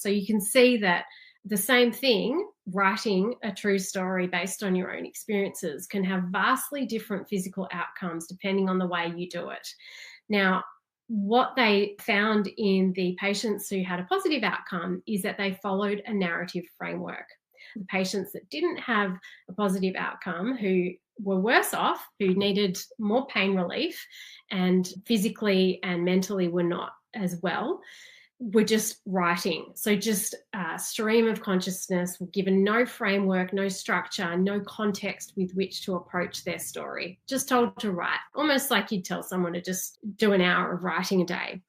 So you can see that the same thing, writing a true story based on your own experiences, can have vastly different physical outcomes depending on the way you do it. Now, what they found in the patients who had a positive outcome is that they followed a narrative framework. The patients that didn't have a positive outcome, who were worse off, who needed more pain relief and physically and mentally were not as well, were just writing. So just a stream of consciousness, given no framework, no structure, no context with which to approach their story, just told to write, almost like you'd tell someone to just do an hour of writing a day.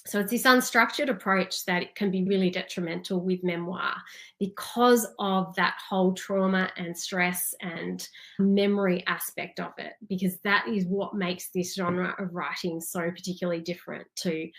So it's this unstructured approach that it can be really detrimental with memoir because of that whole trauma and stress and memory aspect of it, because that is what makes this genre of writing so particularly different to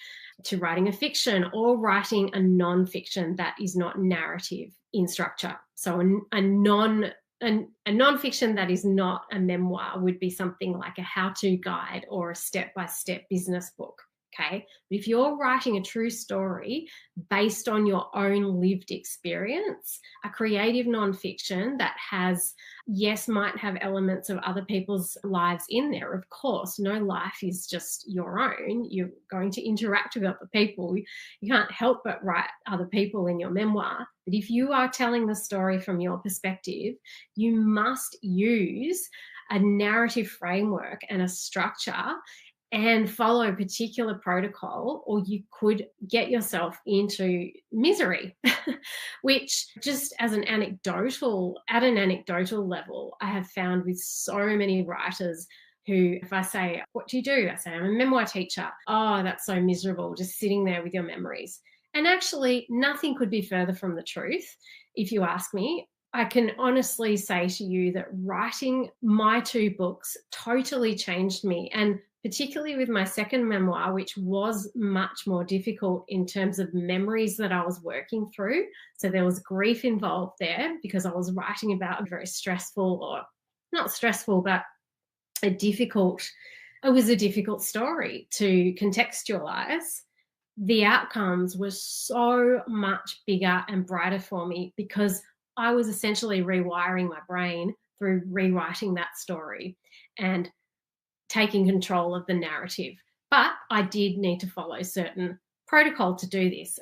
writing a fiction or writing a non-fiction that is not narrative in structure. So a non-fiction that is not a memoir would be something like a how-to guide or a step-by-step business book. Okay. But if you're writing a true story based on your own lived experience, a creative nonfiction that has, yes, might have elements of other people's lives in there. Of course, no life is just your own. You're going to interact with other people. You can't help but write other people in your memoir. But if you are telling the story from your perspective, you must use a narrative framework and a structure and follow a particular protocol, or you could get yourself into misery, which just at an anecdotal level, I have found with so many writers who, if I say, what do you do? I say, I'm a memoir teacher. Oh, that's so miserable, just sitting there with your memories. And actually, nothing could be further from the truth, if you ask me. I can honestly say to you that writing my two books totally changed me, and particularly with my second memoir, which was much more difficult in terms of memories that I was working through. So there was grief involved there because I was writing about a very stressful, or not stressful, but it was a difficult story to contextualize. The outcomes were so much bigger and brighter for me because I was essentially rewiring my brain through rewriting that story and taking control of the narrative. But I did need to follow certain protocol to do this.